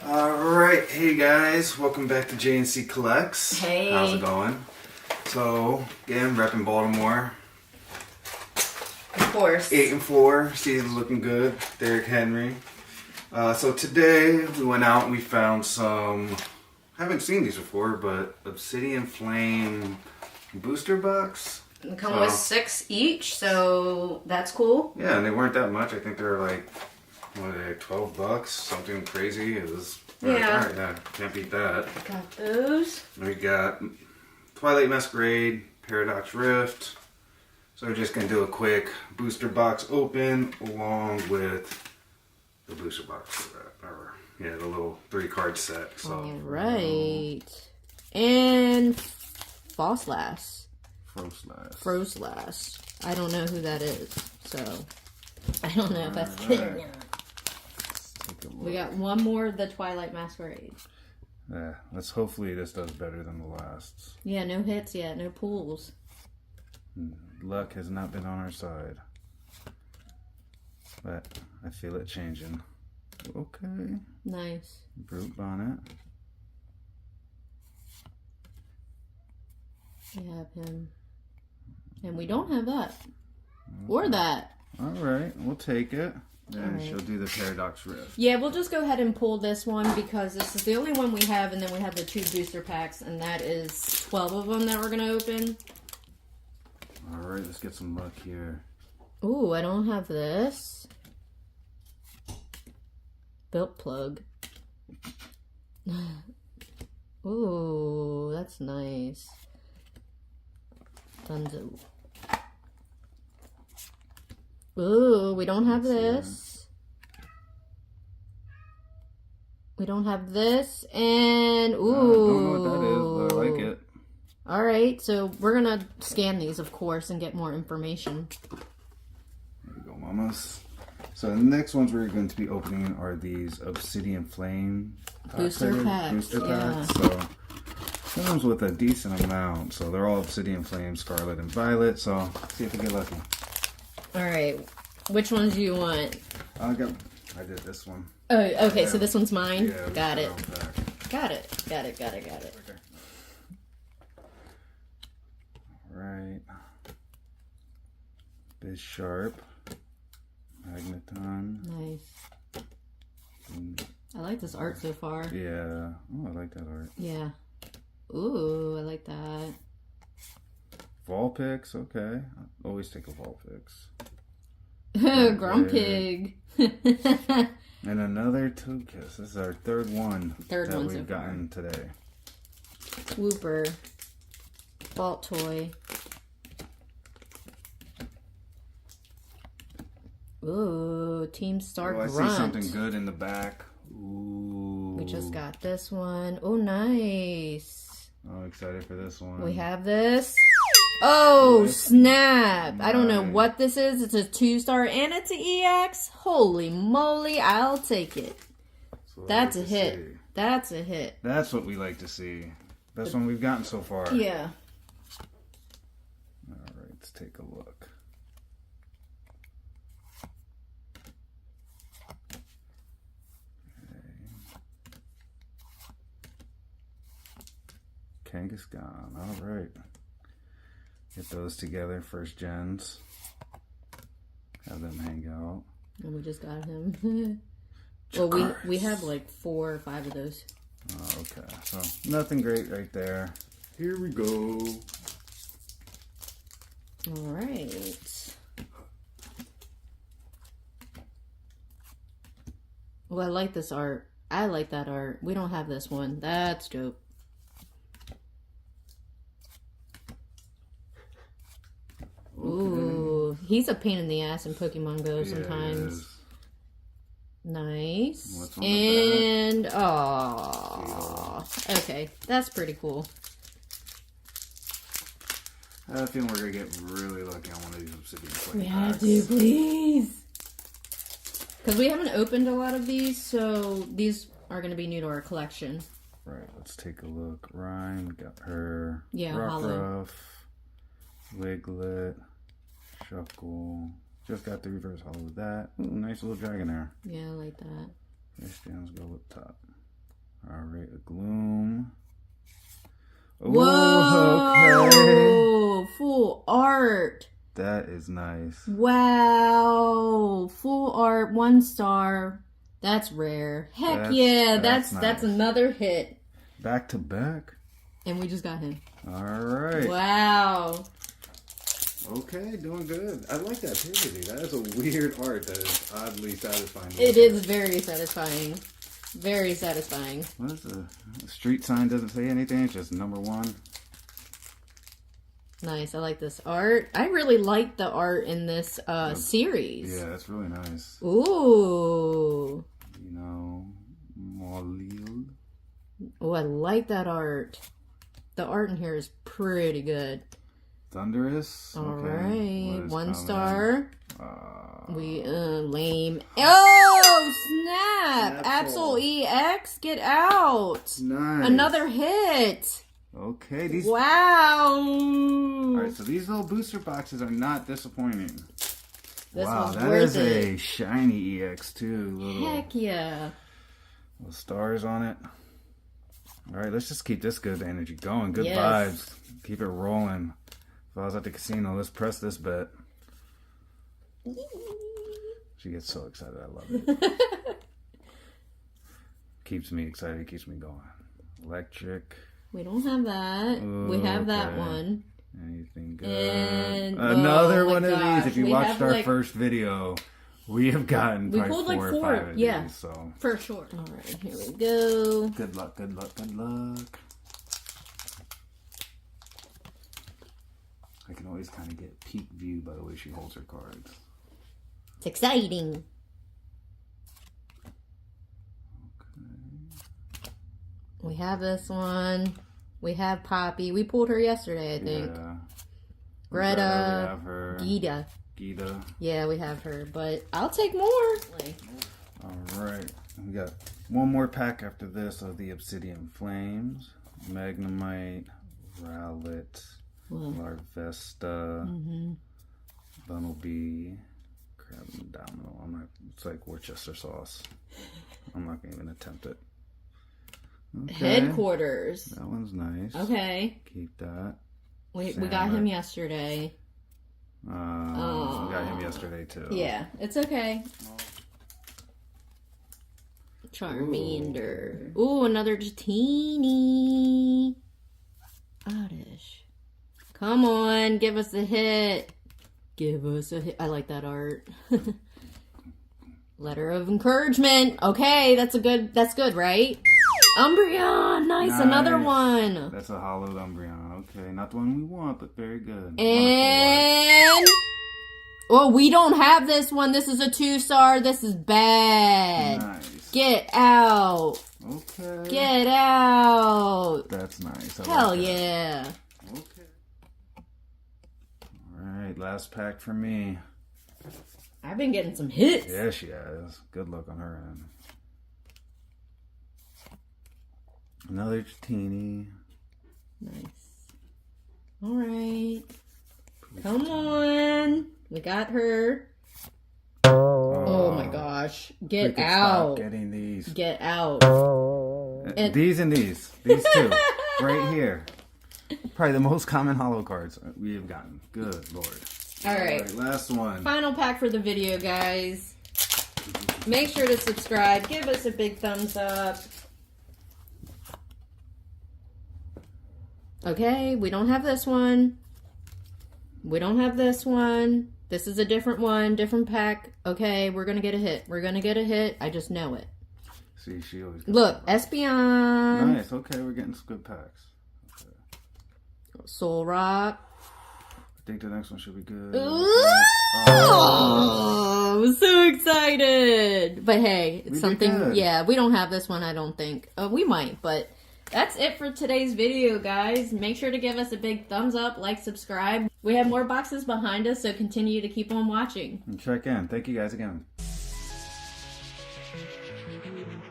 Alright, hey guys, welcome back to J&C Collects. Hey. How's it going? So, again, repping Baltimore. Of course. 8-4, season's looking good. Derrick Henry. So today, we went out and we found some, haven't seen these before, but Obsidian Flame booster box. They come with 6 each, so that's cool. Yeah, and they weren't that much. I think they were like, what are they, like $12? Something crazy. It was, Yeah. alright, yeah, can't beat that. Got those. We got Twilight Masquerade, Paradox Rift. So we're just going to do a quick booster box open along with the booster box. Or, yeah, the little 3-card set. So, Alright. And Frostlass. Frostlass. I don't know who that is, so I don't know if that's good or not. We got one more of the Twilight Masquerade. Yeah, hopefully this does better than the lasts. Yeah, no hits yet, no pulls. Luck has not been on our side. But I feel it changing. Okay. Nice. Brute Bonnet. We have him. And we don't have that. Or that. Alright, we'll take it. And Alright. she'll do the Paradox Rift. Yeah, we'll just go ahead and pull this one because this is the only one we have, and then we have the 2 booster packs, and that is 12 of them that we're going to open. Alright, let's get some luck here. Ooh, I don't have this. Built plug. Ooh, that's nice. Dunzo. Ooh, we don't have this. We don't have this, and ooh. I don't know what that is, but I like it. Alright, so we're gonna scan these, of course, and get more information. There you go, mamas. So the next ones we're going to be opening are these Obsidian Flame Booster packs. So comes with a decent amount. So they're all Obsidian Flame, Scarlet, and Violet. So see if we get lucky. Alright, which ones do you want? I did this one. Oh, okay, so this one's mine? Yeah, Got it. Got Got it. Okay. Alright. Biz Sharp. Magneton. Nice. I like this art so far. Yeah. Oh, I like that art. Yeah. Ooh, I like that. Vulpix, okay. I always take a Vulpix. Grumpig. And another Togekiss. This is our third one Third that one we've so far. gotten today. Whooper. Vault Toy. Ooh, Team Star I Grunt. see something good in the back. Ooh. We just got this one. Oh, nice. I'm excited for this one. We have this. Oh, Nice. snap. I don't know Nice. what this is. It's a 2-star and it's an EX. Holy moly, I'll take it. That's a hit. See. That's a hit. That's what we like to see. Best one we've gotten so far. Yeah. Alright, let's take a look. Kangaskhan, alright. Get those together, first gens. Have them hang out. And we just got him. Well, we have like 4 or 5 of those. Oh, okay, so nothing great right there. Here we go. Alright. Well, I like this art. I like that art. We don't have this one. That's dope. Ooh, he's a pain in the ass in Pokemon Go sometimes. Nice. What's on And oh, okay, that's pretty cool. I have a feeling we're gonna get really lucky on one of these Obsidian Flame We have packs. to, please. Because we haven't opened a lot of these, so these are going to be new to our collection. Right, let's take a look. Rhyme, got her. Yeah, hollow. Rockruff, Wiglet, Shuckle. Just got the reverse hollow with that. Ooh, nice little Dragonair. Yeah, I like that. Fish Downs go with top. Alright, a Gloom. Whoa! Okay. Full art. That is nice. Wow! Full art, 1 star. That's rare. Heck yeah! That's nice. another hit. Back to back. And we just got him. Alright. Wow. Okay, doing good. I like that pivot. That is a weird art that is oddly satisfying. It is very satisfying. Very satisfying. What is the street sign? Doesn't say anything. It's just number 1. Nice. I like this art. I really like the art in this series. Yeah, that's really nice. Ooh. You know, Molil. Oh, I like that art. The art in here is pretty good. Thunderous. All okay. right, 1 star. We lame. Oh snap! Absol EX, get out! Nice. Another hit. Okay, these. Wow. All right, so these little booster boxes are not disappointing. This wow, one's that worth is it. a shiny EX too. Heck yeah. Little stars on it. All right, let's just keep this good energy going. Good Yes. vibes. Keep it rolling. If I was at the casino, let's press this bet. She gets so excited. I love it. Keeps me excited. Keeps me going. Electric. We don't have that. We have that Okay. one. Anything good? And Another oh my one of gosh, these. If you we watched have, our like, first video, we have gotten we probably pulled like 4 or 4. 5 of Yeah. these. So For sure. All right, here we go. good luck. Good luck. Good luck. I can always kind of get peek view by the way she holds her cards. It's exciting. We have this one. We have Poppy. We pulled her yesterday, I think. Yeah. Greta. We have her. Gita. Gita. Yeah, we have her, but I'll take more. All right. We got one more pack after this of the Obsidian Flames, Magnemite, Rowlet, Larvesta, Bunnelby, Crab and Domino. I'm not. It's like Worcester sauce. I'm not gonna even attempt it. Okay. Headquarters. That one's nice. Okay. Keep that. We got him yesterday. We got him yesterday too. Yeah, it's okay. Charmander. Ooh, another teeny. Oddish. Come on, give us a hit. Give us a hit. I like that art. Letter of encouragement. Okay, that's good, right? Umbreon, nice, another one. That's a hollowed Umbreon. Okay, not the one we want, but very good. And well, we don't have this one. This is a 2-star. This is bad. Nice. Get out. Okay. Get out. That's nice. I Hell like that. yeah. Okay. All right, last pack for me. I've been getting some hits. Yeah, she has. Good luck on her end. Another teeny. Nice. All right. Come on. We got her. Oh my gosh. Get out. Stop getting these. Get out. These and these. These two. Right here. Probably the most common hollow cards we have gotten. Good lord. All right. Last one. Final pack for the video, guys. Make sure to subscribe. Give us a big thumbs up. Okay, we don't have this one. We don't have this one. This is a different one, different pack. Okay, we're going to get a hit. We're going to get a hit. I just know it. See, she always... Look, Espeon. Nice, okay, we're getting some good packs. Okay. Soul Rock. I think the next one should be good. Oh, I'm so excited. But hey, it's something. Yeah, we don't have this one, I don't think. We might, but that's it for today's video, guys. Make sure to give us a big thumbs up, like, subscribe. We have more boxes behind us, so continue to keep on watching. And check in. Thank you guys again.